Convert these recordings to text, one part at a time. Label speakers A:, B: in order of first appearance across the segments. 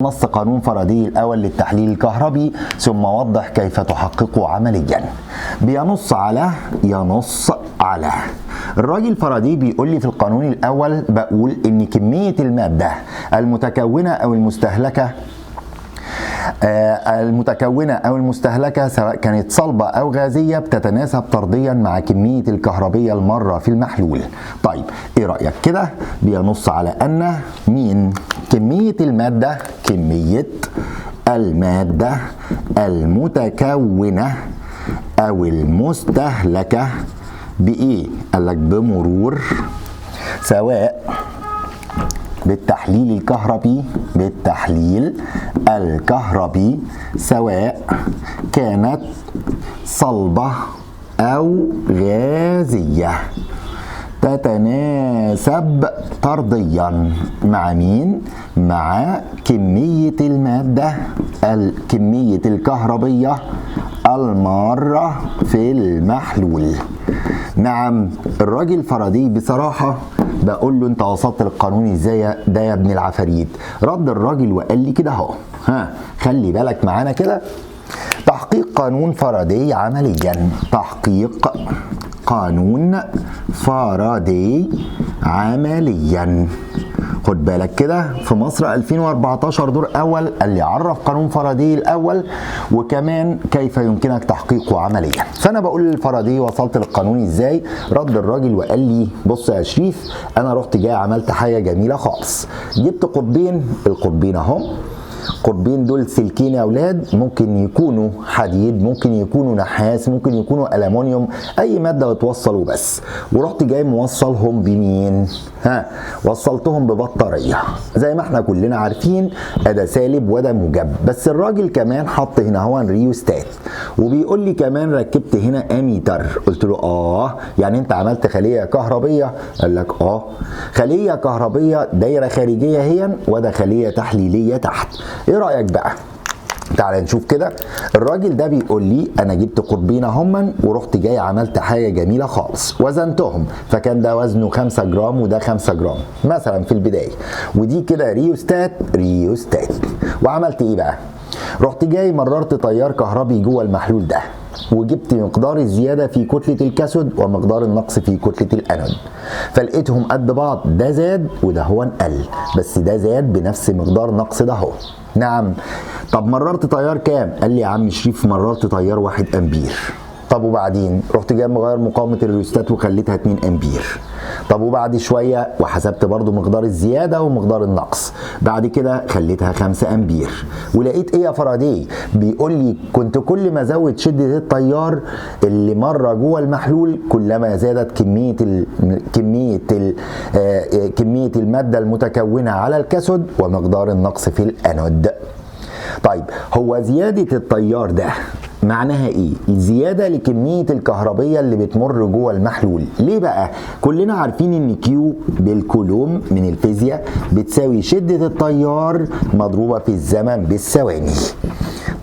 A: نص قانون فاراداي الأول للتحليل الكهربي ثم وضح كيف تحققه عمليا. ينص على الراجل فاراداي بيقول لي في القانون الأول بقول إن كمية المادة المتكونة أو المستهلكة سواء كانت صلبة أو غازية بتتناسب طرديا مع كمية الكهربية المرة في المحلول. طيب إيه رأيك كده؟ بينص على أن كمية المادة المتكونة أو المستهلكة بإيه؟ قال لك بمرور سواء بالتحليل الكهربي سواء كانت صلبة أو غازية تتناسب طرديا مع مين؟ مع كمية المادة كمية الكهربية المارة في المحلول. نعم الراجل فاراداي بصراحة بقول له انت وصلت للقانون ازاي ده يا ابن العفاريت؟ رد الراجل وقال لي كده اهو، خلي بالك معانا كده. تحقيق قانون فاراداي عمليا. تحقيق قانون فاراداي عمليا. خد بالك كده في مصر 2014 دور اول قال لي عرف قانون فاراداي الاول وكمان كيف يمكنك تحقيقه عمليا. فانا بقول لفاراداي وصلت للقانون ازاي؟ رد الراجل وقال لي بص يا شريف انا رحت جاي عملت حاجه جميله خالص، جبت القطبين اهم. القطبين دول سلكين يا اولاد، ممكن يكونوا حديد، ممكن يكونوا نحاس، ممكن يكونوا ألمونيوم، اي ماده بتوصلوا بس. ورحت جاي موصلهم بمين؟ وصلتهم ببطاريه زي ما احنا كلنا عارفين، ده سالب وده موجب. بس الراجل كمان حط هنا هو ريوستات وبيقول لي كمان ركبت هنا اميتر. قلت له يعني انت عملت خليه كهربيه؟ قال لك خليه كهربيه دايره خارجيه هي وده خليه تحليليه تحت. ايه رايك بقى؟ تعال نشوف كده. الراجل ده بيقول لي انا جبت قطبين اهما ورحت جاي عملت حاجه جميله خالص، وزنتهم فكان ده وزنه 5 جرام وده 5 جرام مثلا في البدايه، ودي كده ريوستات. وعملت ايه بقى؟ رحت جاي مررت تيار كهربي جوه المحلول ده وجبت مقدار الزياده في كتله الكاثود ومقدار النقص في كتله الانود، فلقيتهم قد بعض، ده زاد وده هو قل، بس ده زاد بنفس مقدار نقص ده هو. نعم. طب مررت تيار كام؟ قال لي يا عم شريف مررت تيار 1 امبير. طب وبعدين رحت جاي مغير مقاومه الريوستات وخليتها 2 امبير. طب وبعد شويه وحسبت برضو مقدار الزياده ومقدار النقص، بعد كده خليتها 5 امبير. ولقيت ايه يا فاراداي؟ بيقول لي كنت كل ما ازود شده التيار اللي مره جوه المحلول كلما زادت كميه الماده المتكونه على الكاثود ومقدار النقص في الانود. طيب هو زياده التيار ده معناها ايه؟ زياده لكميه الكهربيه اللي بتمر جوه المحلول. ليه بقى؟ كلنا عارفين ان كيو بالكولوم من الفيزياء بتساوي شده التيار مضروبه في الزمن بالثواني.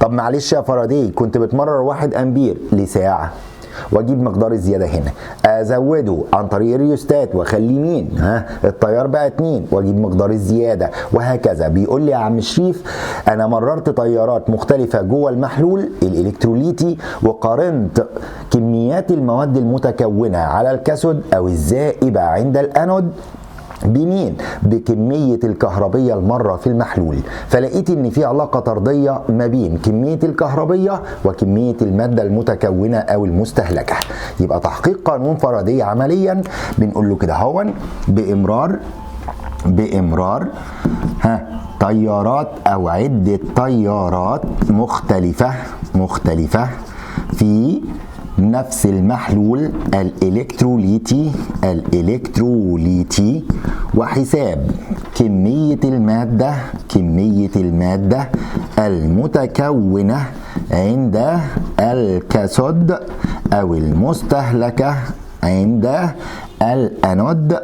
A: طب معلش يا فاراداي كنت بتمرر 1 امبير لساعه واجيب مقدار الزياده هنا ازوده عن طريق الريوستات واخليه مين؟ التيار بقى 2 واجيب مقدار الزياده وهكذا. بيقول لي يا عم شريف انا مررت تيارات مختلفه جوه المحلول الالكتروليتي وقارنت كميات المواد المتكونه على الكاثود او الذائبه عند الانود بمين؟ بكمية الكهربية المرة في المحلول، فلقيت ان في علاقة طردية ما بين كمية الكهربية وكمية المادة المتكونة او المستهلكة. يبقى تحقيق قانون فاراداي عمليا بنقول له كده هون بإمرار تيارات او عدة تيارات مختلفة في نفس المحلول الإلكتروليتي وحساب كمية المادة المتكونة عند الكاثود أو المستهلكة عند الأنود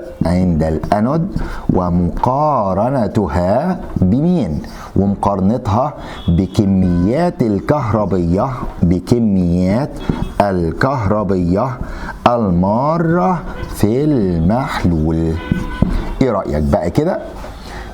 A: ومقارنتها بمين؟ ومقارنتها بكميات الكهربية المارة في المحلول. ايه رأيك بقى كده؟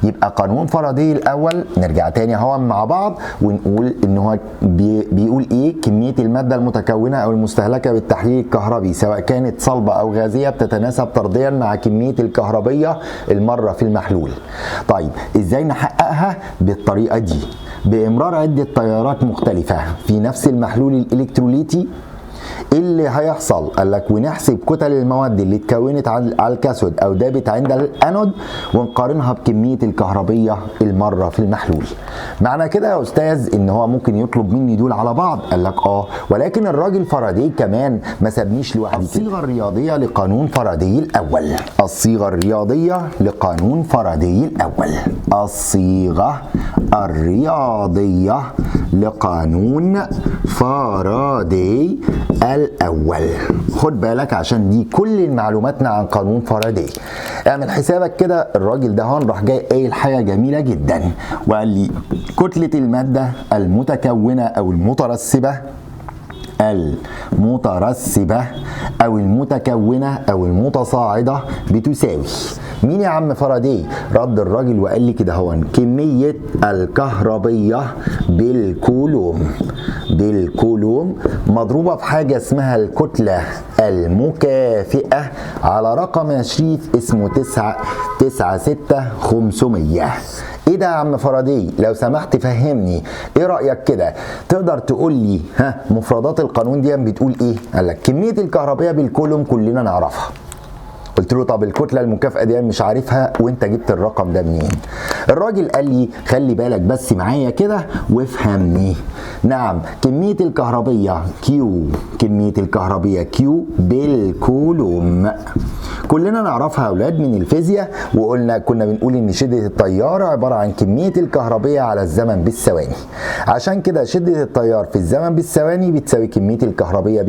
A: يبقى قانون فاراداي الاول نرجع تاني اهو مع بعض ونقول ان هو بيقول ايه؟ كميه الماده المتكونه او المستهلكه بالتحليل الكهربي سواء كانت صلبه او غازيه بتتناسب طرديا مع كميه الكهربيه المره في المحلول. طيب ازاي نحققها؟ بالطريقه دي، بامرار عده تيارات مختلفه في نفس المحلول الالكتروليتي. ايه اللي هيحصل؟ قال لك ونحسب كتل المواد اللي اتكونت على الكاثود او دابت عند الانود ونقارنها بكميه الكهربيه المره في المحلول. معنى كده يا استاذ ان هو ممكن يطلب مني دول على بعض؟ قال لك ولكن الراجل فاراداي كمان ما سابنيش لوحدي. الصيغه الرياضيه لقانون فاراداي الاول. الصيغه الرياضيه لقانون فاراداي الاول. الصيغه الرياضيه لقانون فاراداي الأول. خد بالك عشان دي كل معلوماتنا عن قانون فاراداي. اعمل حسابك كده، الراجل ده هون راح جاي قايل حاجة جميلة جدا وقال لي كتلة المادة المتكونة أو المترسبة أو المتكونة أو المتصاعدة بتساوي مين يا عم فاراداي؟ رد الراجل وقال لي كده هون كمية الكهربية بالكولوم مضروبة في حاجة اسمها الكتلة المكافئة على رقم يا شريف اسمه 96500. ايه ده يا عم فاراداي؟ لو سمحت فهمني، ايه رأيك كده؟ تقدر تقول لي مفردات القانون دي بتقول ايه؟ قال لك كمية الكهربية بالكولوم كلنا نعرفها. قلت له طب الكتله المكافئه دي مش عارفها وانت جبت الرقم ده منين؟ الراجل قال لي خلي بالك بس معايا كده وافهمني. نعم كميه الكهربيه كيو بالكولوم كلنا نعرفها يا اولاد من الفيزياء، وقلنا كنا بنقول ان شده التيار عباره عن كميه الكهربيه على الزمن بالثواني. عشان كده شده التيار في الزمن بالثواني بتساوي كميه الكهربيه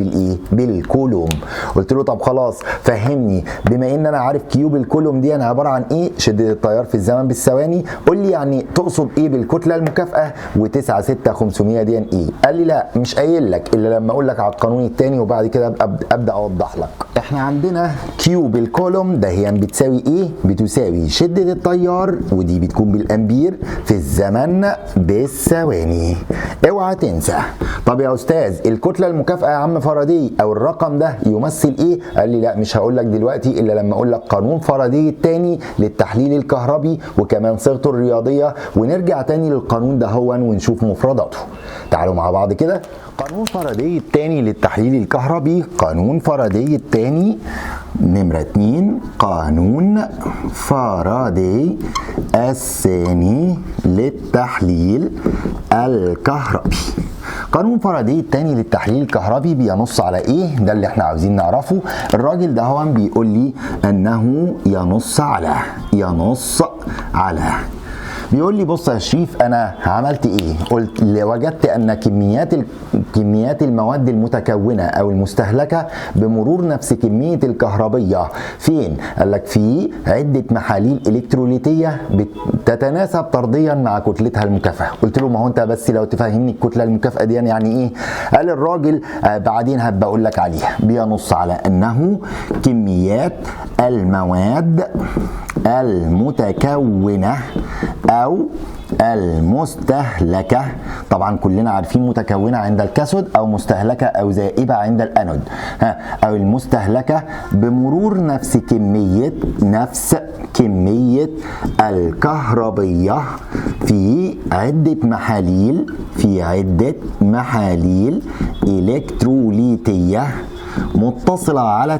A: بالكولوم. قلت له طب خلاص فهمني، بما ان انا عارف كيو بالكولوم دي انا عباره عن ايه؟ شده التيار في الزمن بالثواني. قول لي يعني تقصد ايه بالكتله المكافئه و96500 دي ايه؟ قال لي لا مش قايل لك الا لما اقول لك على القانون الثاني وبعد كده ابدا اوضح لك. احنا عندنا كيو بالكولوم ده هي بتساوي ايه؟ بتساوي شده التيار ودي بتكون بالامبير في الزمن بالثواني. اوعى تنسى. طب يا استاذ الكتله المكافئه يا عم فاراداي او الرقم ده يمثل ايه؟ قال لي لا مش هقول لك دلوقتي الا لما اقول لك قانون فاراداي الثاني للتحليل الكهربي وكمان صيغته الرياضيه، ونرجع تاني للقانون ده هون ونشوف مفرداته. تعالوا مع بعض كده. قانون فاراداي الثاني للتحليل الكهربي. قانون فاراداي الثاني نمرة 2 قانون فاراداي الثاني للتحليل الكهربي. قانون فاراداي الثاني للتحليل الكهربي بينص على ايه؟ ده اللي احنا عاوزين نعرفه. الراجل ده هو بيقول لي انه ينص على بيقول لي بص يا شريف انا عملت ايه؟ قلت وجدت ان كميات المواد المتكونه او المستهلكه بمرور نفس كميه الكهربيه فين؟ قال لك في عده محاليل الكتروليتيه تتناسب طرديا مع كتلتها المكافئه. قلت له ما هو انت بس لو تفهمني الكتله المكافئه دي يعني ايه؟ قال الراجل بعدين هبقى اقول لك عليها. بينص على انه كميات المواد المتكونه او المستهلكه، طبعا كلنا عارفين متكونه عند الكاثود او مستهلكه او ذائبه عند الانود، او المستهلكه بمرور نفس كميه الكهربيه في عده محاليل الكتروليتيه متصله على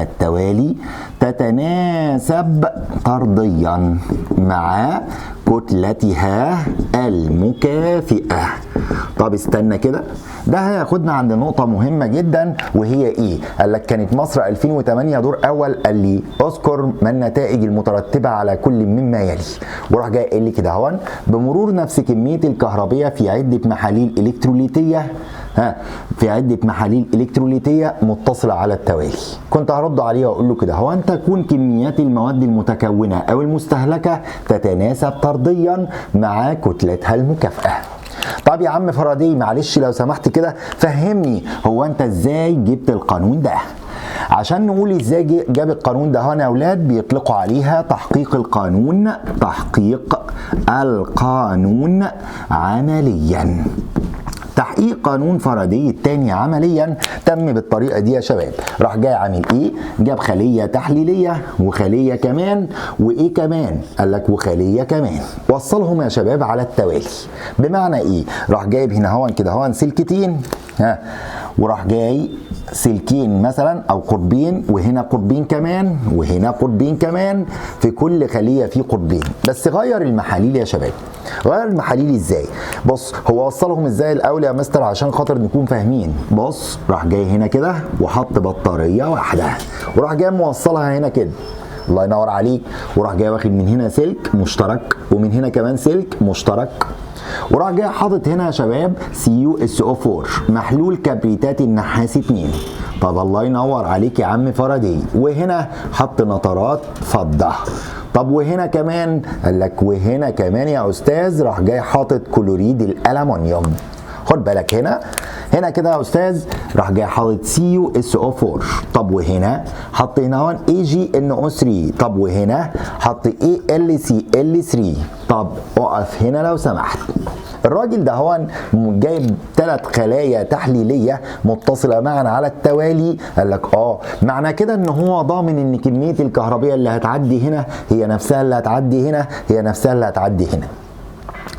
A: التوالي تتناسب طرديا مع كتلتها المكافئة. طب استنى كده، ده هياخدنا عند نقطة مهمة جدا وهي ايه؟ قال لك كانت مصر 2008 دور اول. قال لي اذكر ما النتائج المترتبة على كل مما يلي، وراح جاي قال لي كده هون بمرور نفس كمية الكهربية في عدة محاليل الكتروليتية متصلة على التوالي. كنت هرد عليه واقول له كده هو ان تكون كميات المواد المتكونة او المستهلكة تتناسب طرديا مع كتلتها المكافئة. طب يا عم فاراداي معلش لو سمحت كده فهمني، هو انت ازاي جبت القانون ده؟ عشان نقول ازاي جاب القانون ده هنا يا اولاد، بيطلقوا عليها تحقيق القانون، تحقيق القانون عمليا. تحقيق قانون فاراداي الثاني عمليا تم بالطريقه دي يا شباب. راح جاي عامل ايه؟ جاب خليه تحليليه وخليه كمان وايه كمان؟ قال لك وخليه كمان، وصلهم يا شباب على التوالي. بمعنى ايه؟ راح جايب هنا هون كده هون سلكتين، وراح جاي سلكين مثلا او قطبين، وهنا قطبين كمان وهنا قطبين كمان، في كل خليه في قطبين. بس غير المحاليل يا شباب. غير المحاليل ازاي؟ بص هو وصلهم ازاي الاول يا مستر عشان خاطر نكون فاهمين. بص راح جاي هنا كده وحط بطاريه واحده، وراح جاي موصلها هنا كده، الله ينور عليك، وراح جاي واخد من هنا سلك مشترك ومن هنا كمان سلك مشترك، وراح جاي حاطط هنا يا شباب CuSO4 محلول كبريتات النحاس 2. طب الله ينور عليك يا عم فاراداي. وهنا حط نترات فضه. طب وهنا كمان؟ قال لك وهنا كمان يا استاذ راح جاي حاطط كلوريد الالومنيوم. خد بالك هنا كده يا استاذ راح جاي حاطط CuSO4. طب وهنا حط هنا هون AgNO3. طب وهنا حط AlCl3. طب اقف هنا لو سمحت. الراجل ده هون جايب 3 خلايا تحليليه متصله معا على التوالي. قال لك معنى كده ان هو ضامن ان كميه الكهربيه اللي هتعدي هنا هي نفسها اللي هتعدي هنا هي نفسها اللي هتعدي هنا.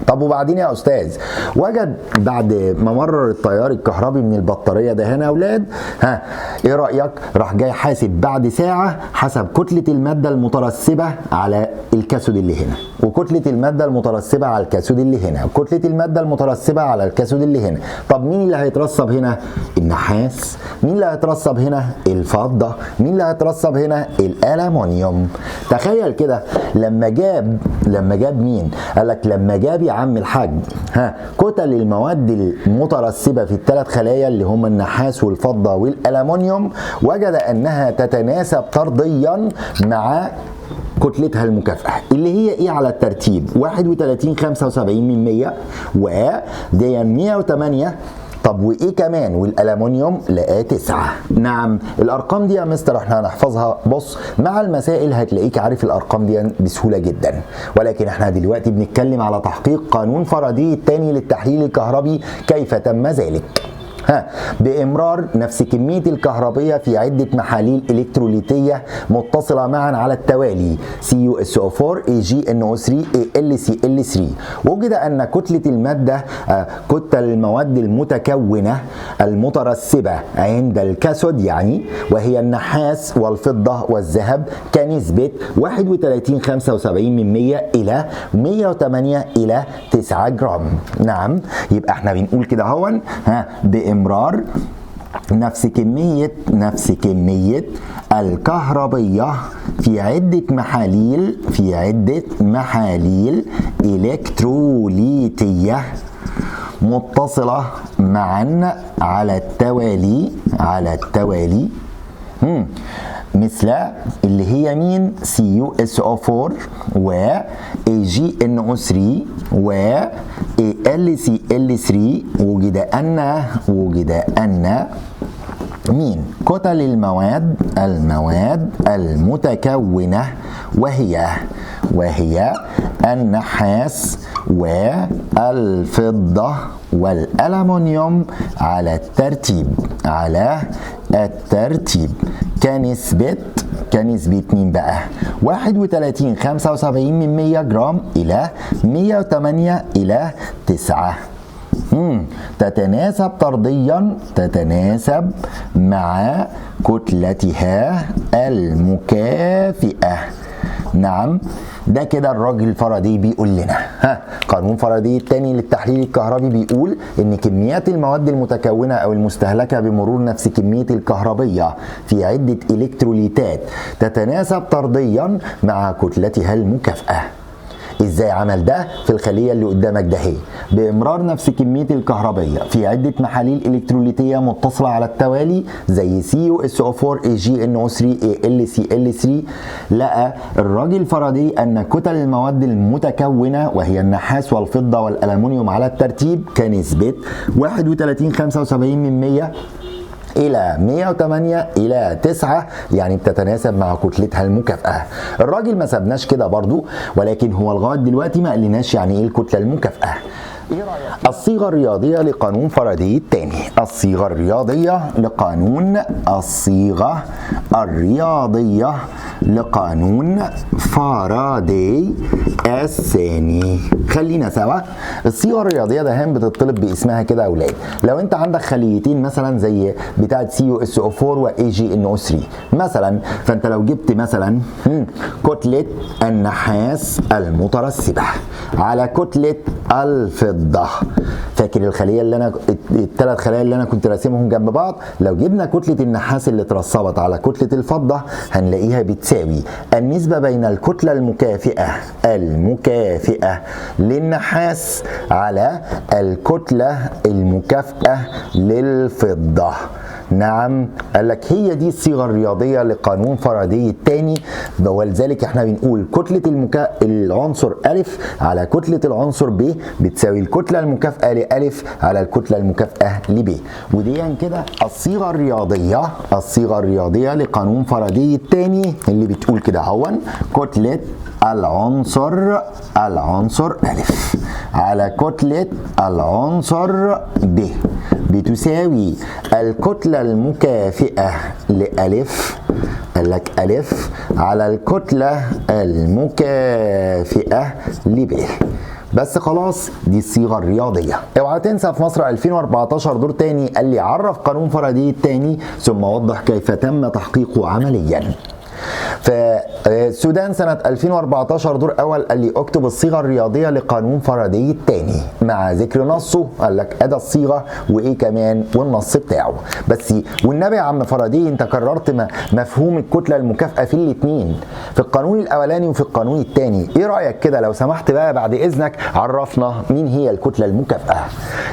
A: طب وبعدين يا استاذ وجد بعد ما مرر التيار الكهربي من البطاريه ده هنا يا اولاد، ايه رايك؟ راح جاي حاسب بعد ساعه حسب كتله الماده المترسبه على الكاثود اللي هنا، وكتله الماده المترسبه على الكاثود اللي هنا، وكتله الماده المترسبه على الكاثود اللي هنا. طب مين اللي هيترسب هنا؟ النحاس. مين اللي هيترسب هنا؟ الفضه. مين اللي هيترسب هنا؟ الالومنيوم. تخيل كده لما جاب مين؟ قال لك لما جاب يا عم الحاج كتل المواد المترسبه في ال3 خلايا اللي هم النحاس والفضه والالومنيوم، وجد انها تتناسب طرديا مع كتلتها المكافئه اللي هي ايه على الترتيب؟ 31.75 ودي 108. طب وايه كمان؟ والالومنيوم لقاه 9. نعم الارقام دي يا مستر احنا هنحفظها. بص مع المسائل هتلاقيك عارف الارقام دي بسهوله جدا، ولكن احنا دلوقتي بنتكلم على تحقيق قانون فاراداي الثاني للتحليل الكهربي. كيف تم ذلك؟ بإمرار نفس كمية الكهربية في عدة محاليل إلكتروليتية متصلة معا على التوالي CuSO4 AgNO3 AlCl3. وجد أن كتلة المادة كتل المواد المتكونة المترسبة عند الكاثود يعني، وهي النحاس والفضة والذهب، كنسبة 31.75 إلى 108 إلى 9 جرام. نعم يبقى احنا بنقول كده هون بإمرار نفس كمية الكهربية في عدة محاليل إلكتروليتية متصلة معا على التوالي مثل اللي هي مين؟ CuSO4 و AgNO3 و AlCl3. وجد أن مين؟ كتل المواد المتكونة وهي النحاس والفضة والألمنيوم على الترتيب كنسبة مين بقى؟ 31.75 جرام إلى 108 إلى 9. تتناسب طرديا مع كتلتها المكافئة. نعم ده كده الراجل فاراداي بيقول لنا قانون فاراداي الثاني للتحليل الكهربي بيقول ان كميات المواد المتكونه او المستهلكه بمرور نفس كميه الكهربيه في عده الكتروليتات تتناسب طرديا مع كتلتها المكافئه. ازاي عمل ده؟ في الخليه اللي قدامك ده هي بامرار نفس كميه الكهربيه في عده محاليل الكتروليتيه متصله على التوالي زي CuSO4 AgNO3 AlCl3. لقى الراجل فاراداي ان كتل المواد المتكونه وهي النحاس والفضه والالومنيوم على الترتيب كنسبه 31.75 إلى 108 إلى 9 يعني بتتناسب مع كتلتها المكافئة. الراجل ما سابناش كده برضو، ولكن هو لغاية دلوقتي ما قالناش يعني إيه الكتلة المكافئة. الصيغة الرياضية لقانون فاراداي الثاني. الصيغة الرياضية لقانون فاراداي الثاني. خلينا سوا. الصيغة الرياضية ده بتطلب باسمها كده يا أولاد. لو أنت عندك خليتين مثلا زي بتاعة CuSO4 و AgNO3 مثلا، فأنت لو جبت مثلا كتلة النحاس المترسبة على كتلة الفضة، فاكر الخليه اللي انا الثلاث خلايا اللي انا كنت راسمهم جنب بعض؟ لو جبنا كتله النحاس اللي اترسبت على كتله الفضه هنلاقيها بتساوي النسبه بين الكتله المكافئه للنحاس على الكتله المكافئه للفضه. نعم، قال لك هي دي الصيغه الرياضيه لقانون فاراداي الثاني، ولذلك احنا بنقول كتله العنصر أ على كتله العنصر ب بتساوي الكتله المكافئه لأ على الكتله المكافئه لب. ودي كده الصيغه الرياضيه لقانون فاراداي الثاني اللي بتقول كده هون كتله العنصر أ على كتله العنصر ب بتساوي الكتلة المكافئة لألف، قال لك ألف على الكتلة المكافئة لب. بس خلاص دي الصيغة الرياضية. اوعى تنسى في مصر 2014 دور تاني قال لي عرف قانون فاراداي الثاني ثم وضح كيف تم تحقيقه عمليا. في السودان سنة 2014 دور أول قال لي اكتب الصيغة الرياضية لقانون فاراداي الثاني مع ذكر نصه. قال لك أدى الصيغة وإيه كمان والنص بتاعه. بس والنبي يا عم فاراداي أنت كررت مفهوم الكتلة المكافئة في الاثنين، في القانون الأولاني وفي القانون الثاني. إيه رأيك كده لو سمحت بقى بعد إذنك عرفنا مين هي الكتلة المكافئة؟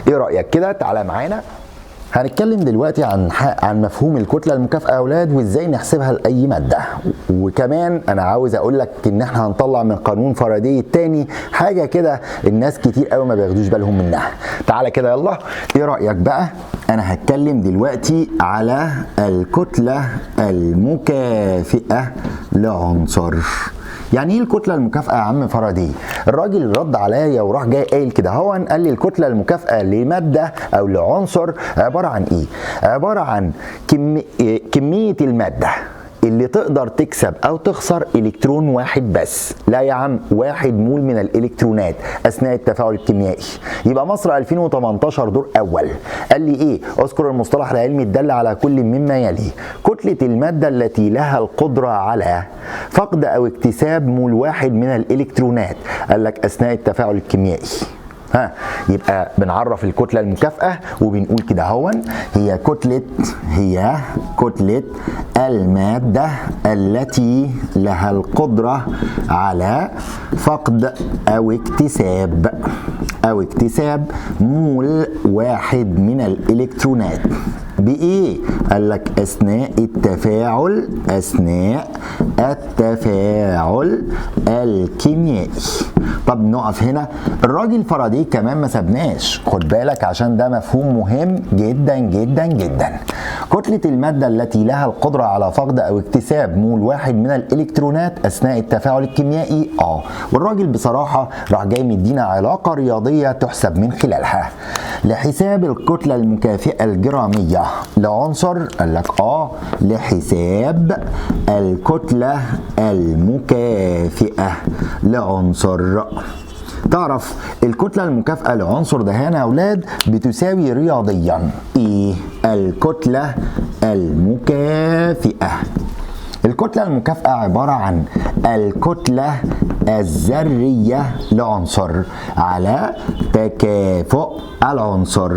A: إيه رأيك كده؟ تعالى معانا. هنتكلم دلوقتي عن مفهوم الكتلة المكافئة يا أولاد وإزاي نحسبها لأي مادة. وكمان أنا عاوز أقول لك إن إحنا هنطلع من قانون فاراداي الثاني حاجة كده الناس كتير قوي ما بياخدوش بالهم منها. تعالى كده يلا. إيه رأيك بقى؟ أنا هتكلم دلوقتي على الكتلة المكافئة لعنصر. يعني ايه الكتله المكافئه يا عم فاراداي؟ الراجل رد عليا وراح جاي قايل كده هون، قال لي الكتله المكافئه لماده او لعنصر عباره عن ايه؟ عباره عن كميه الماده اللي تقدر تكسب او تخسر الكترون واحد بس. لا يا عم، 1 مول من الالكترونات اثناء التفاعل الكيميائي. يبقى مصر 2018 دور اول قال لي ايه؟ اذكر المصطلح العلمي الدال على كل مما يلي. كتله الماده التي لها القدره على فقد او اكتساب مول واحد من الالكترونات، قال لك اثناء التفاعل الكيميائي. يبقى بنعرف الكتلة المكافئة وبنقول كده هون هي كتلة المادة التي لها القدرة على فقد أو اكتساب مول واحد من الإلكترونات. بإيه؟ قال لك أثناء التفاعل الكيميائي. طب نقف هنا. الراجل فاراداي كمان ما سابناش، خد بالك عشان ده مفهوم مهم جدا جدا جدا. كتلة المادة التي لها القدرة على فقد أو اكتساب مول واحد من الإلكترونات أثناء التفاعل الكيميائي. والراجل بصراحة راح جاي مدينا علاقة رياضية تحسب من خلالها لحساب الكتلة المكافئة الجرامية لعنصر. قال لك لحساب الكتلة المكافئة لعنصر. تعرف الكتلة المكافئة لعنصر ده هنا يا أولاد بتساوي رياضيا إيه؟ الكتلة المكافئة. الكتلة المكافئة عبارة عن الكتلة الذرية لعنصر على تكافؤ العنصر.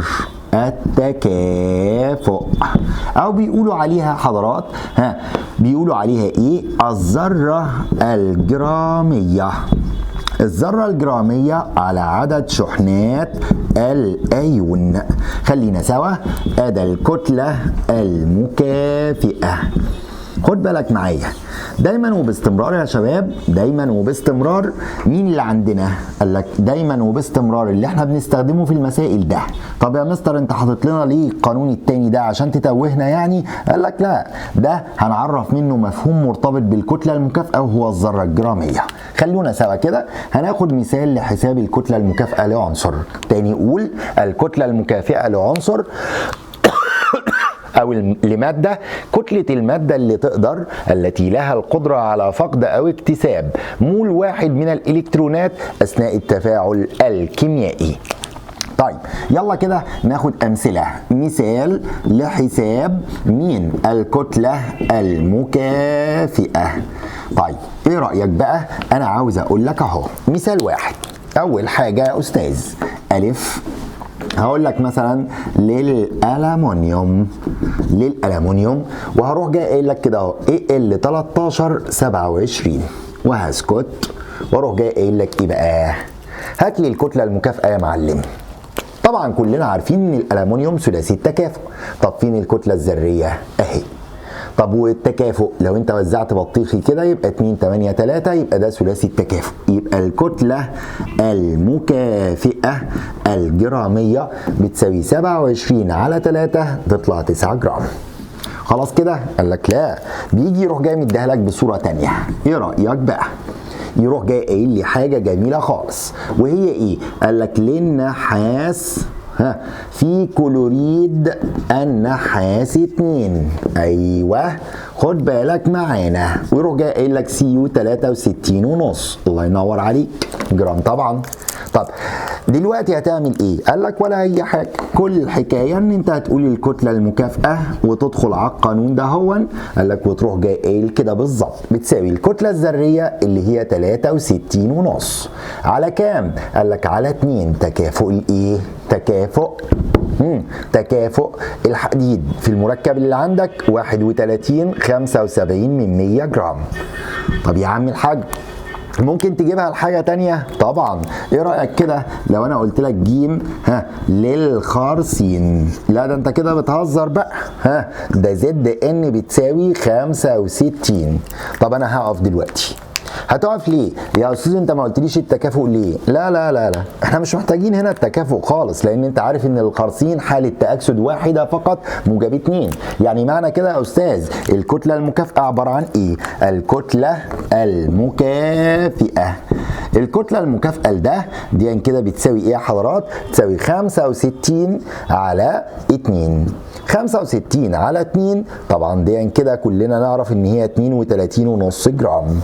A: التكافؤ أو بيقولوا عليها حضرات بيقولوا عليها إيه؟ الذرة الجرامية. الذرة الجرامية على عدد شحنات الأيون. خلينا سوا. أدي الكتلة المكافئة. خد بالك معايا، دايما وباستمرار يا شباب، دايما وباستمرار مين اللي عندنا؟ قال لك دايما وباستمرار اللي احنا بنستخدمه في المسائل ده. طب يا مستر انت حاطط لنا ليه القانون التاني ده عشان تتوهنا يعني؟ قال لك لا، ده هنعرف منه مفهوم مرتبط بالكتله المكافئه وهو الذره الجراميه. خلونا سوا كده هناخد مثال لحساب الكتله المكافئه لعنصر. تاني قول الكتله المكافئه لعنصر أو لمادة، كتلة المادة التي لها القدرة على فقد أو اكتساب مول واحد من الإلكترونات أثناء التفاعل الكيميائي. طيب يلا كده ناخد أمثلة. مثال لحساب مين؟ الكتلة المكافئة. طيب إيه رأيك بقى؟ أنا عاوز أقول لك أهو مثال واحد. أول حاجة يا أستاذ ألف، هقول لك مثلا للألمونيوم وهروح جاي قايل لك كده اهو ال 13 27 وهسكت واروح جاي قايل لك ايه بقى؟ هات لي الكتله المكافئه يا معلم. طبعا كلنا عارفين ان الألمونيوم ثلاثي التكافؤ. طب فين الكتله الذريه؟ اهي. طب والتكافؤ لو انت وزعت بطيخي كده يبقى 2 8 3 يبقى ده ثلاثي التكافؤ. يبقى الكتله المكافئه الجراميه بتساوي 27 على 3 تطلع 9 جرام. خلاص كده؟ قال لك لا، بيجي يروح جاي مديها لك بصوره ثانيه. ايه رايك بقى؟ يروح جاي قايل لي حاجه جميله خالص وهي ايه؟ قال لك للنحاس في كلوريد النحاس 2. ايوه خد بالك معانا. ويروح جاي قايل لك CU 63.5. الله ينور عليك، جرام طبعا. طب دلوقتي هتعمل ايه؟ قال لك ولا اي حاجه، كل الحكايه ان انت هتقول الكتله المكافئه وتدخل على القانون ده هون. قال لك وتروح جاي قايل كده بالظبط بتساوي الكتله الذريه اللي هي 63.5 على كام؟ قال لك على 2. تكافؤ الايه؟ تكافؤ الحديد في المركب اللي عندك 31.75 من 100 جرام. طب يا عم الحاج ممكن تجيبها لحاجه تانية؟ طبعا. ايه رايك كده لو انا قلت لك جيم للخرسين؟ لا ده انت كده بتهزر بقى. ده زد ان بتساوي 65. طب انا هقف دلوقتي. هتقف ليه؟ يا استاذ انت ما قلتليش التكافؤ ليه؟ لا لا لا لا، احنا مش محتاجين هنا التكافؤ خالص، لان انت عارف ان الخرسين حالة تأكسد واحدة فقط موجب 2. يعني معنى كده يا استاذ الكتلة المكافئة عبارة عن ايه؟ الكتلة المكافئة. الكتلة المكافئة لده دي كده بتساوي ايه يا حضرات؟ تساوي 65 على 2. 65 على 2 طبعا دي كده كلنا نعرف ان هي 32.5 جرام.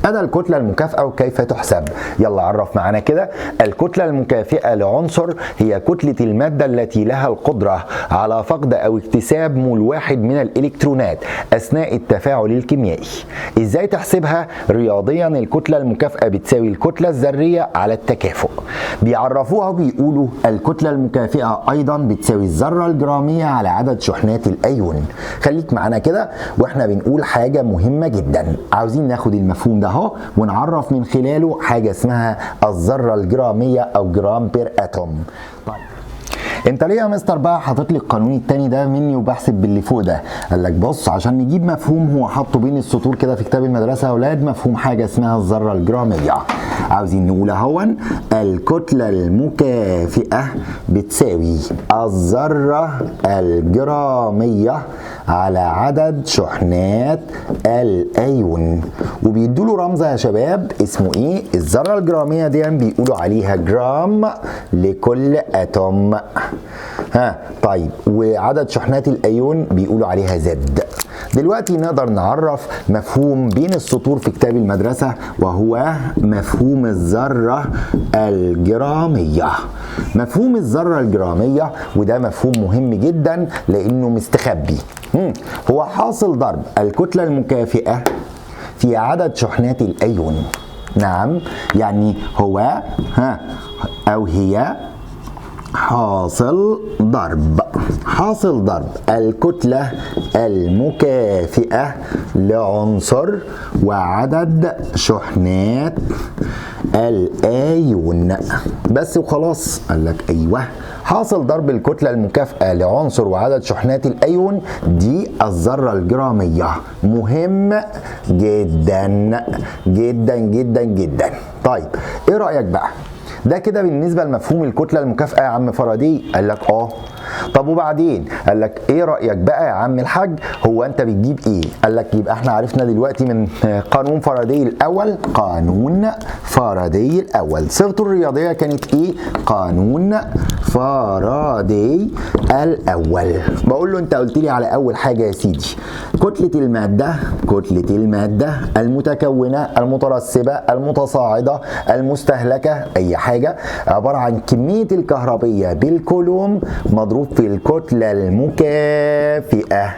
A: أدى الكتلة المكافئة وكيف تحسب؟ يلا عرف معانا كده. الكتلة المكافئة لعنصر هي كتلة المادة التي لها القدرة على فقد أو اكتساب مول واحد من الإلكترونات أثناء التفاعل الكيميائي. إزاي تحسبها؟ رياضيا الكتلة المكافئة بتساوي الكتلة الذرية على التكافؤ. بيعرفوها وبيقولوا الكتلة المكافئة أيضا بتساوي الذرة الجرامية على عدد شحنات الأيون. خليك معانا كده وإحنا بنقول حاجة مهمة جدا، عاوزين ناخد المفهوم ده اهو ونعرف من خلاله حاجه اسمها الذره الجراميه او جرام بير اتوم. طيب انت ليه يا مستر بقى حاطط لي القانون التاني ده مني وبحسب باللي فوق ده؟ قال لك بص عشان نجيب مفهوم هو حاطه بين السطور كده في كتاب المدرسه يا اولاد، مفهوم حاجه اسمها الذره الجراميه. عاوزين نقول اهون الكتله المكافئه بتساوي الذره الجراميه على عدد شحنات الايون. وبيدوا له رمز يا شباب اسمه ايه؟ الذره الجراميه دي بيقولوا عليها جرام لكل اتوم. طيب وعدد شحنات الايون بيقولوا عليها زد. دلوقتي نقدر نعرف مفهوم بين السطور في كتاب المدرسة وهو مفهوم الذرة الجرامية. مفهوم الذرة الجرامية وده مفهوم مهم جدا لأنه مستخبي. هو حاصل ضرب الكتلة المكافئة في عدد شحنات الأيون. نعم يعني هو أو هي حاصل ضرب الكتلة المكافئة لعنصر وعدد شحنات الأيون. بس وخلاص؟ قال لك أيوه حاصل ضرب الكتلة المكافئة لعنصر وعدد شحنات الأيون دي الذرة الجرامية. مهم جدا جدا جدا جدا. طيب ايه رأيك بقى؟ ده كده بالنسبة لمفهوم الكتلة المكافئة يا عم فاراداي. قال لك طب وبعدين؟ قال لك ايه رأيك بقى يا عم الحاج؟ هو انت بتجيب ايه؟ قال لك يبقى احنا عرفنا دلوقتي من قانون فاراداي الاول، قانون فاراداي الاول صيغته الرياضية كانت ايه؟ قانون فاراداي الاول. بقول له انت قلت لي على اول حاجة يا سيدي، كتلة المادة المتكونة المترسبة المتصاعدة المستهلكة اي حاجة عبارة عن كمية الكهربية بالكولوم مضروب في الكتلة المكافئة.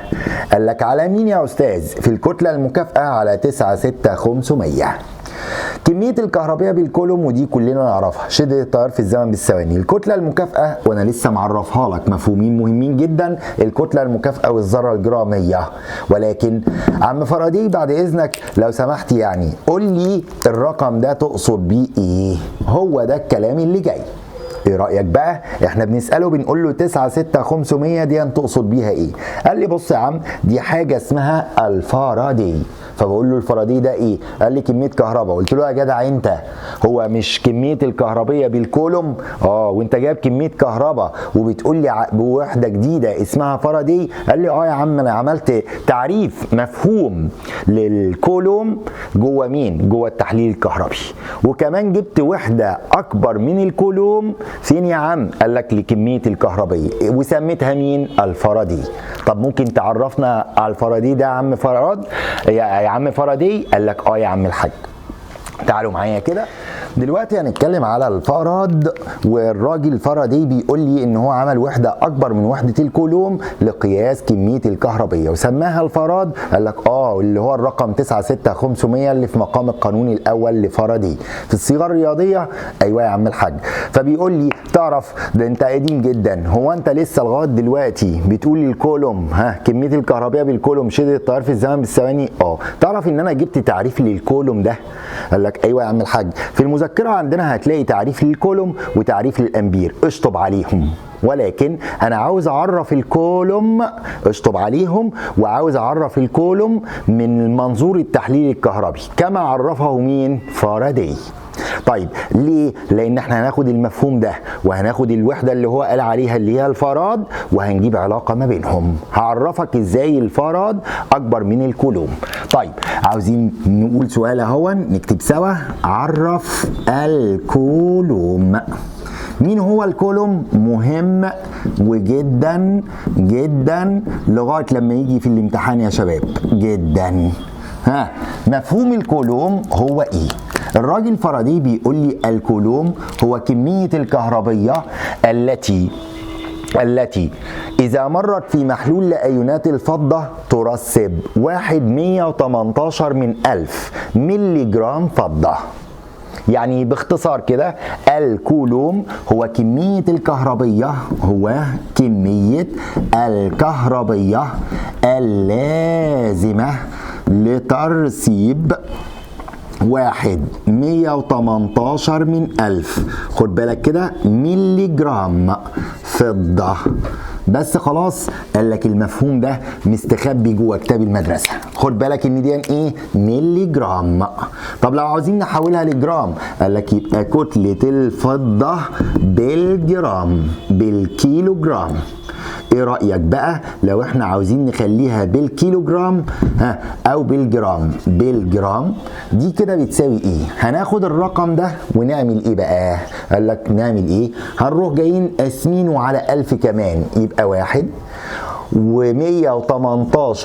A: قال لك على مين يا أستاذ؟ في الكتلة المكافئة على 96500. كمية الكهربية بالكولوم ودي كلنا نعرفها، شدة التيار في الزمن بالثواني. الكتلة المكافئة وانا لسه معرفها لك مفهومين مهمين جدا، الكتلة المكافئة والذرة الجرامية. ولكن عم فاراداي بعد اذنك لو سمحت يعني قول لي الرقم ده تقصد بيه ايه؟ هو ده الكلام اللي جاي. ايه رأيك بقى؟ احنا بنسأله بنقول له 96500 دي تقصد بيها ايه؟ قال لي بص يا عم دي حاجة اسمها الفاراداي. فبقول له الفاراداي ده ايه؟ قال لي كمية كهرباء. قلت له يا جدع انت هو مش كمية الكهربية بالكولوم؟ وانت جايب كمية كهرباء وبتقول لي بوحدة جديدة اسمها فاراداي؟ قال لي يا عم انا عملت تعريف مفهوم للكولوم جوه مين؟ جوه التحليل الكهربي، وكمان جبت وحدة اكبر من الكولوم فين يا عم؟ قال لك لكمية الكهربية وسميتها مين؟ الفاراداي. طب ممكن تعرفنا على الفاراداي ده يا عم يا عم فاراداي؟ قال لك يا عم الحاج. تعالوا معايا كده دلوقتي هنتكلم على الفاراد. والراجل فاراداي بيقول لي ان هو عمل وحده اكبر من وحده الكولوم لقياس كميه الكهربيه وسماها الفاراد. قال لك اللي هو الرقم 96500 اللي في مقام القانون الاول لفاراداي في الصيغه الرياضيه. ايوه يا عم الحاج. فبيقول لي تعرف ده انت قديم جدا، هو انت لسه لغايه دلوقتي بتقول الكولوم كميه الكهربيه بالكولوم شدة التيار في الزمن بالثواني؟ تعرف ان انا جبت تعريف للكولوم ده؟ قال لك ايوه يا عم الحاج. في المذكره عندنا هتلاقي تعريف للكولوم وتعريف للامبير، اشطب عليهم. ولكن انا عاوز اعرف الكولوم، اشطب عليهم، وعاوز اعرف الكولوم من منظور التحليل الكهربي كما عرفه مين؟ فاراداي. طيب ليه؟ لان احنا هناخد المفهوم ده وهناخد الوحده اللي هو قال عليها اللي هي الفاراد وهنجيب علاقه ما بينهم. هعرفك ازاي الفاراد اكبر من الكولوم. طيب عاوزين نقول سؤال اهو نكتب سوا. عرف الكولوم. مين هو الكولوم؟ مهم وجدا جدا لغايه لما يجي في الامتحان يا شباب جدا. مفهوم الكولوم هو ايه؟ الراجل فاراداي بيقول لي الكولوم هو كمية الكهربية التي إذا مرت في محلول لأيونات الفضة ترسب 118 من 1000 ملي جرام فضة. يعني باختصار كده الكولوم هو كمية الكهربية اللازمة لترسيب 118 من 1000 خد بالك كده ملي جرام فضة بس. خلاص قال لك المفهوم ده مستخبي جوه كتاب المدرسه. خد بالك ان دي ايه؟ ملي جرام. طب لو عاوزين نحولها لجرام قال لك يبقى كتله الفضه بالجرام بالكيلو جرام. ايه رأيك بقى لو احنا عاوزين نخليها بالكيلوجرام او بالجرام دي كده بتساوي ايه؟ هناخد الرقم ده ونعمل ايه بقى؟ قال لك نعمل ايه؟ هنروح جايين قاسمينه على 1000 كمان يبقى 1 و118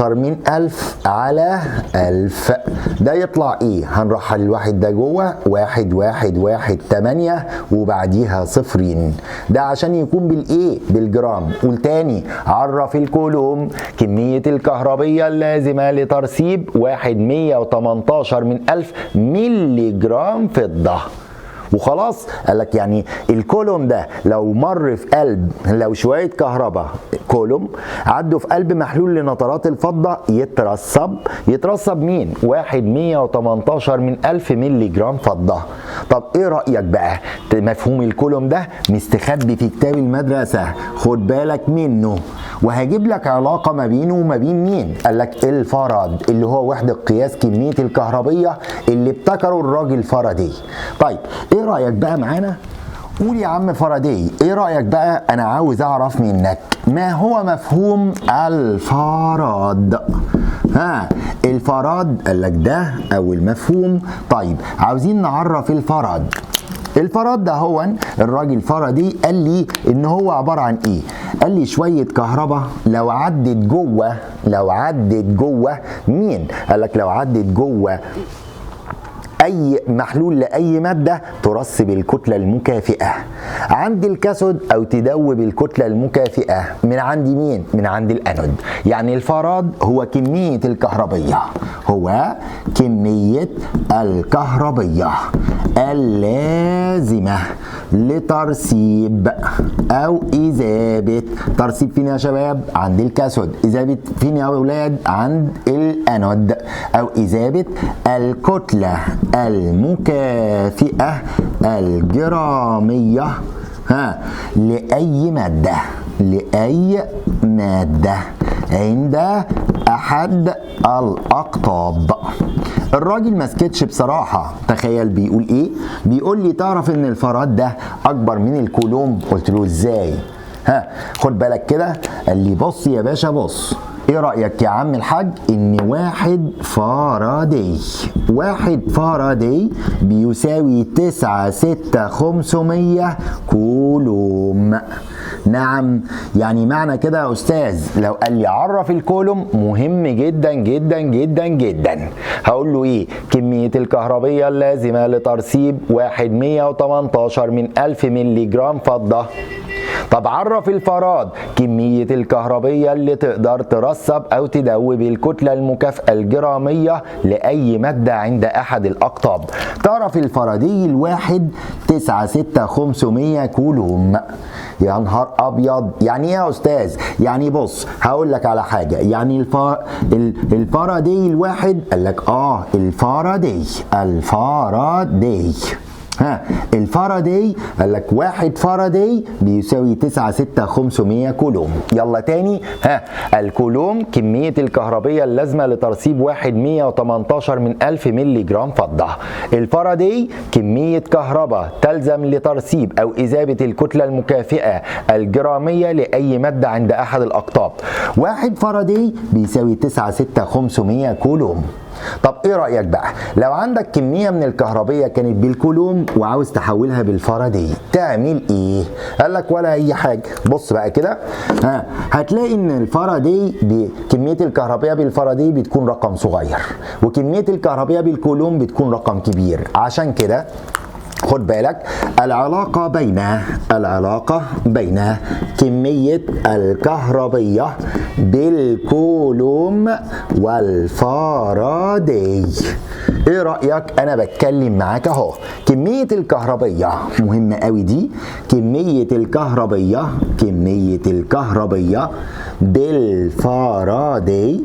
A: من 1000 على 1000 ده يطلع ايه؟ هنرحل الواحد ده جوه 1118 وبعديها صفرين ده عشان يكون بالايه؟ بالجرام. قول تاني عرف الكولوم كمية الكهربية اللازمة لترسيب 118 من 1000 ملي جرام فضة. وخلاص. قال لك يعني الكولوم ده لو مر في قلب، لو شويه كهرباء كولوم عدوا في قلب محلول لنترات الفضه يترسب مين؟ 118 من 1000 مللي جرام فضه. طب ايه رايك بقى؟ مفهوم الكولوم ده مستخبي في كتاب المدرسه، خد بالك منه، وهجيب لك علاقه ما بينه وما بين مين؟ قال لك الفاراد اللي هو وحده قياس كميه الكهربيه اللي ابتكره الراجل فاراداي. طيب ايه رايك بقى معانا؟ قول يا عم فاراداي، ايه رايك بقى؟ انا عاوز اعرف منك ما هو مفهوم الفاراد. الفاراد قال لك ده اول مفهوم. طيب عاوزين نعرف الفاراد. الفاراد ده هو الراجل فاراداي قال لي ان هو عباره عن ايه؟ قال لي شويه كهرباء لو عدت جوه مين؟ قال لك لو عدت جوه اي محلول لاي ماده ترسب الكتله المكافئه عند الكاثود او تدوب الكتله المكافئه من عند مين؟ من عند الانود. يعني الفاراد هو كميه الكهربيه، اللازمه لترسيب او اذابه. ترسيب فين يا شباب؟ عند الكاثود. اذابه فين يا اولاد؟ عند الانود. او اذابه الكتله المكافئة الجرامية لأي مادة عند أحد الأقطاب. الراجل ما سكتش بصراحة. تخيل بيقول إيه؟ بيقول لي تعرف إن الفاراد ده أكبر من الكولوم؟ قلت له إزاي؟ خد بالك كده. قال لي بص يا باشا، بص، ايه رأيك يا عم الحاج ان واحد فاراداي بيساوي 96500 كولوم. نعم، يعني معنى كده يا استاذ لو قال لي عرف الكولوم مهم جدا جدا جدا جدا، هقول له ايه؟ كمية الكهربية اللازمة لترسيب 118 من 1000 مللي جرام فضة. طب عرف الفاراد كمية الكهربية اللي تقدر ترسب أو تدوب الكتلة المكافئة الجرامية لأي مادة عند أحد الأقطاب. تعرف الفاراداي الواحد 96500 كولوم. يا نهار أبيض، يعني إيه يا أستاذ؟ يعني بص هقول لك على حاجة. يعني الفاراداي الواحد قال لك الفاراداي الفاراداي قال لك واحد فاراداي بيساوي 96500 كولوم. يلا تاني. الكولوم كمية الكهربية اللازمة لترسيب 118 من 1000 مللي جرام فضة. الفاراداي كمية كهرباء تلزم لترسيب أو إذابة الكتلة المكافئة الجرامية لأي مادة عند أحد الأقطاب. واحد فاراداي بيساوي 96500 كولوم. طب ايه رأيك بقى لو عندك كمية من الكهربية كانت بالكولوم وعاوز تحولها بالفاراداي، تعمل ايه؟ قال لك ولا اي حاجة. بص بقى كده، هتلاقي ان الفاراداي كمية الكهربية بالفاراداي بتكون رقم صغير، وكمية الكهربية بالكولوم بتكون رقم كبير. عشان كده خد بالك العلاقة بين كمية الكهربية بالكولوم والفاراداي. ايه رأيك؟ انا بتكلم معاك اهو. كمية الكهربية مهمة قوي دي. كمية الكهربية بالفاراداي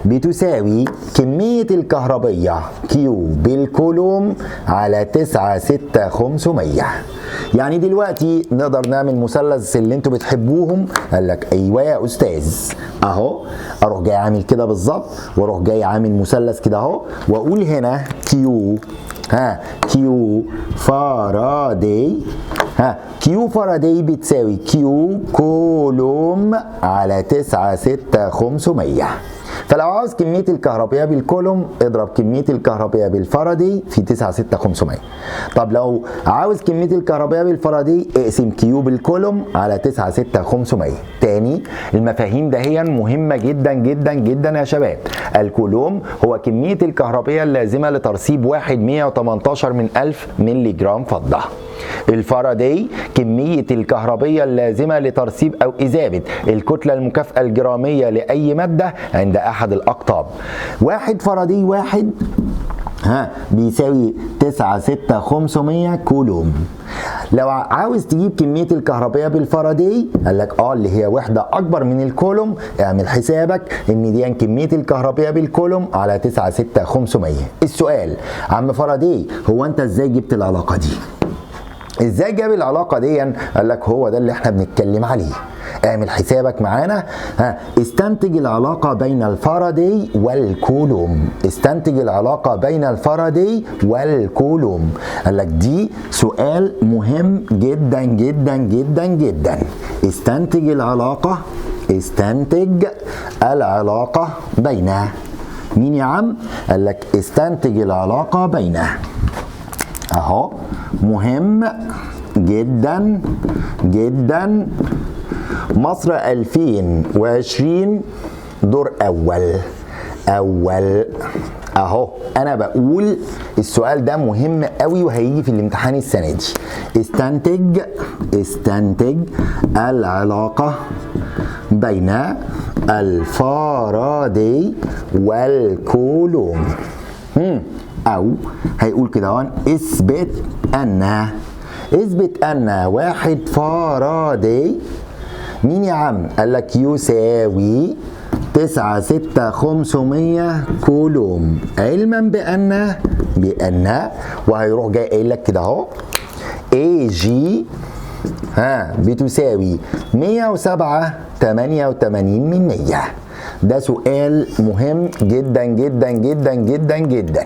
A: بتساوي كمية الكهربية كيو بالكولوم على 96500. يعني دلوقتي نقدر نعمل مثلث اللي انتوا بتحبوهم. قال لك ايوه يا استاذ، اهو اروح جاي عامل كده بالظبط، واروح جاي عامل مثلث كده اهو، واقول هنا كيو فاراداي. كيو فاراداي بتساوي كيو كولوم على 96500. فلو عاوز كمية الكهربية بالكولوم اضرب كمية الكهربية بالفاراداي في 96500. طب لو عاوز كمية الكهربية بالفاراداي اقسم كيو بالكولوم على 96500. تاني، المفاهيم ده هي مهمة جدا جدا جدا يا شباب. الكولوم هو كمية الكهربية اللازمة لترسيب 118 من 1000 مللي جرام فضة. الفاراداي كمية الكهربية اللازمة لترسيب أو إذابة الكتلة المكافئة الجرامية لأي مادة عند أحد الأقطاب. واحد فاراداي واحد بيساوي 96500 كولوم. لو عاوز تجيب كمية الكهربية بالفاراداي قال لك اللي هي وحدة أكبر من الكولوم، اعمل حسابك إن دي كمية الكهربية بالكولوم على 96500. السؤال عم فاراداي، هو أنت إزاي جبت العلاقة دي؟ إزاي جاب العلاقة دي؟ قال لك هو ده اللي إحنا بنتكلم عليه. اعمل حسابك معانا. استنتج العلاقة بين الفاراداي والكولوم. استنتج العلاقة بين الفاراداي والكولوم. قال لك دي سؤال مهم جدا جدا جدا جدا. استنتج العلاقة. استنتج العلاقة بين مين يا عم؟ قال لك استنتج العلاقة بين اهو مهم جدا جدا. مصر 2020 دور أول أهو. أنا بقول السؤال ده مهم قوي وهيجي في الامتحان السنة دي. استنتج العلاقة بين الفاراداي والكولوم. أو هيقول كده اثبت أن واحد فاراداي مين يا عم؟ قال لك يساوي 96500 كولوم، علما بأن وهيروح جاي قايل لك كده اهو اي جي بتساوي 107.88. ده سؤال مهم جدا جدا جدا جدا جدا.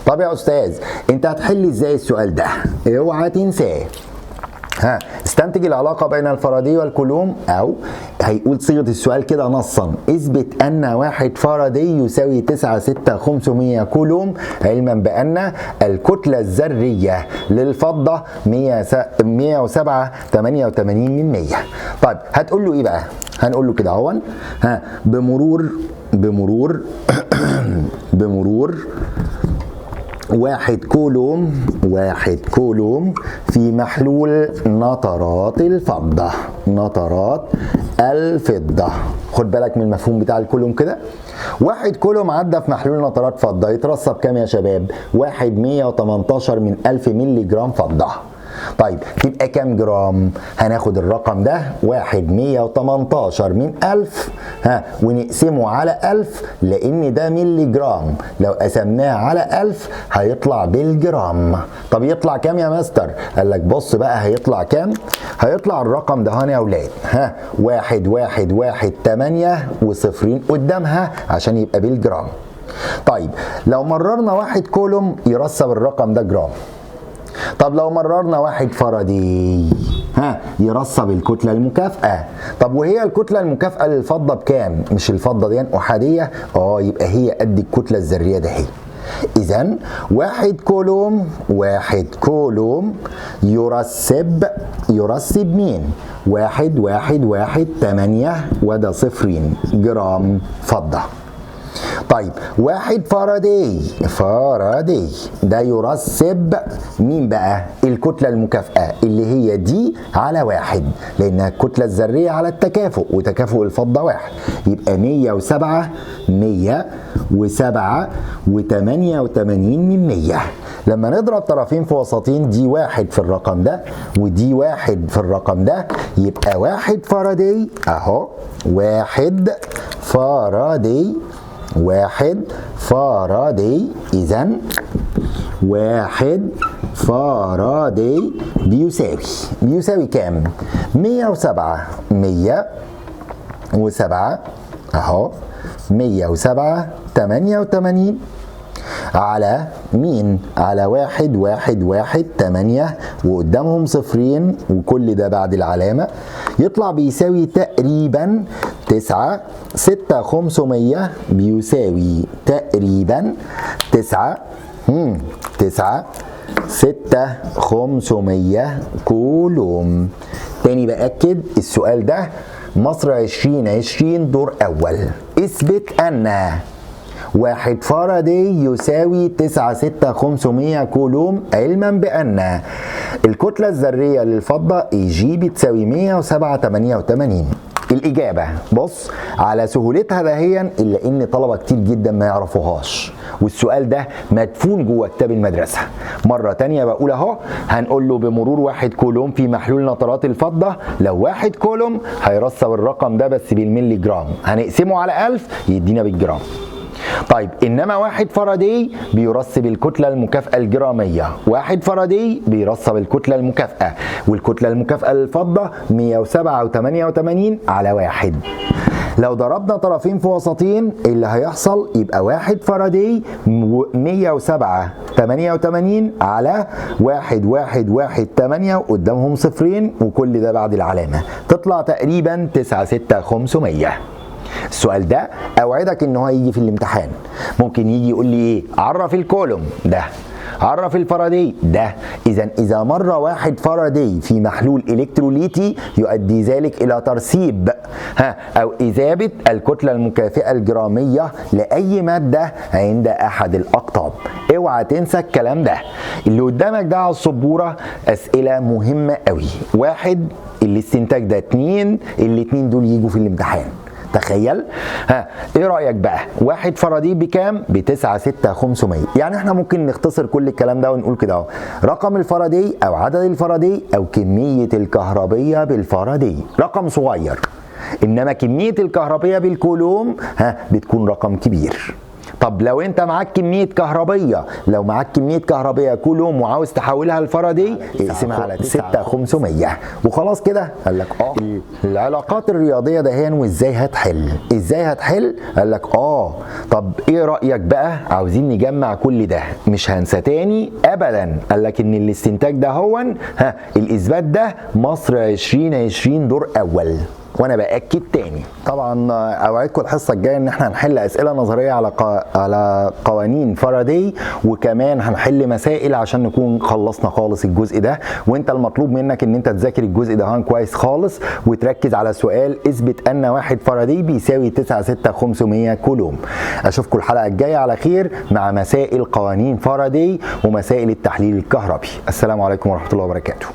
A: طب يا استاذ انت هتحل ازاي السؤال ده؟ اوعى تنساه. استنتج العلاقة بين الفاراداي والكولوم، أو هيقول صيغة السؤال كده نصا اثبت أن واحد فاراداي يساوي 96500 كولوم، علما بأن الكتلة الذرية للفضة 107.88. طيب هتقول له إيه بقى؟ هنقول له كده اهو بمرور واحد كولوم في محلول نترات الفضة. خد بالك من المفهوم بتاع الكولوم كده. واحد كولوم عدى في محلول نترات فضة يترسب كام يا شباب؟ 118 من 1000 مللي جرام فضة. طيب تبقى كام جرام؟ هناخد الرقم ده 118 من 1000 ونقسمه على 1000 لأن ده ملي جرام. لو قسمناه على 1000 هيطلع بالجرام. طب يطلع كام يا مستر؟ قال لك بص بقى هيطلع كام؟ هيطلع الرقم ده يا أولاد 1118 وصفرين قدامها عشان يبقى بالجرام. طيب لو مررنا واحد كولوم يرسب الرقم ده جرام. طب لو مررنا واحد فاراداي يرسب الكتلة المكافئة. طب وهي الكتلة المكافئة للفضة بكام؟ مش الفضة دي أحادية؟ يبقى هي قد الكتلة الذرية ده هي. إذن واحد كولوم يرسب مين؟ 118 وده صفرين جرام فضة. طيب واحد فاراداي ده يرسب مين بقى؟ الكتلة المكافئة اللي هي دي على واحد، لأنها الكتلة الذرية على التكافؤ وتكافؤ الفضة واحد، يبقى 107.88 من 100. لما نضرب طرفين في وسطين دي واحد في الرقم ده ودي واحد في الرقم ده يبقى واحد فاراداي اهو. واحد فاراداي إذن واحد فاراداي بيساوي كام؟ 107 اهو 107.88 على مين؟ على 118 وقدامهم صفرين وكل ده بعد العلامة يطلع بيساوي تقريبا 96500 بيساوي تقريبا 96500 كولوم. تاني بأكد السؤال ده مصر 2020 دور أول. اثبت أن واحد فاراداي يساوي 96500 كولوم، علما بأن الكتلة الذرية للفضة اي جي بتساوي 107.88. الإجابة بص على سهولتها دهيا، إلا إن طلبة كتير جدا ما يعرفوهاش، والسؤال ده مدفون جوه كتاب المدرسة. مرة تانية بقول أهو، هنقول له بمرور 1 كولوم في محلول نترات الفضة، لو 1 كولوم هيرصب الرقم ده بس بالملي جرام، هنقسمه على 1000 يدينا بالجرام. طيب انما 1 فاراداي بيرصب الكتله المكافئه الجراميه، 1 فاراداي بيرصب الكتله المكافئه، والكتله المكافئه للفضه 107.88 على 1. لو ضربنا طرفين في وسطين اللي هيحصل يبقى 1 فاراداي 107.88 على 1.118 وقدامهم صفرين، وكل ده بعد العلامه تطلع تقريبا 96500. السؤال ده اوعدك ان هو هيجي في الامتحان، ممكن يجي يقول لي ايه، عرف الكولوم ده، عرف الفاراداي ده. اذا مر 1 فاراداي في محلول الكتروليتي يؤدي ذلك الى ترسيب او اذابه الكتله المكافئه الجراميه لاي ماده عند احد الاقطاب. اوعى تنسى الكلام ده. اللي قدامك ده على السبوره اسئله مهمه قوي. 1 الاستنتاج ده، 2 الاتنين دول يجوا في الامتحان. تخيل. ايه رأيك بقى؟ 1 فاراداي بكام؟ ب 96500. يعني احنا ممكن نختصر كل الكلام ده ونقول كده اهو، رقم الفاراداي او عدد الفاراداي او كمية الكهربية بالفاراداي رقم صغير، انما كمية الكهربية بالكولوم بتكون رقم كبير. طب لو انت معاك كميه كهربيه، لو معاك كميه كهربيه كولوم وعاوز تحولها لفاراداي، اقسمها على 6500 وخلاص كده. قال لك العلاقات الرياضيه دهيا وازاي هتحل؟ ازاي هتحل؟ قال لك طب ايه رايك بقى؟ عاوزين نجمع كل ده، مش هنسى تاني ابدا. قال لك ان الاستنتاج ده هو الاثبات ده مصر 2020 دور اول، وانا باكد تاني. طبعا اوعدكم الحصه الجايه ان احنا هنحل اسئله نظريه على قوانين فاراداي، وكمان هنحل مسائل عشان نكون خلصنا خالص الجزء ده. وانت المطلوب منك ان انت تذاكر الجزء ده كويس خالص، وتركز على سؤال اثبت ان 1 فاراداي بيساوي 96500 كولوم. اشوفكم الحلقه الجايه على خير مع مسائل قوانين فاراداي ومسائل التحليل الكهربي. السلام عليكم ورحمه الله وبركاته.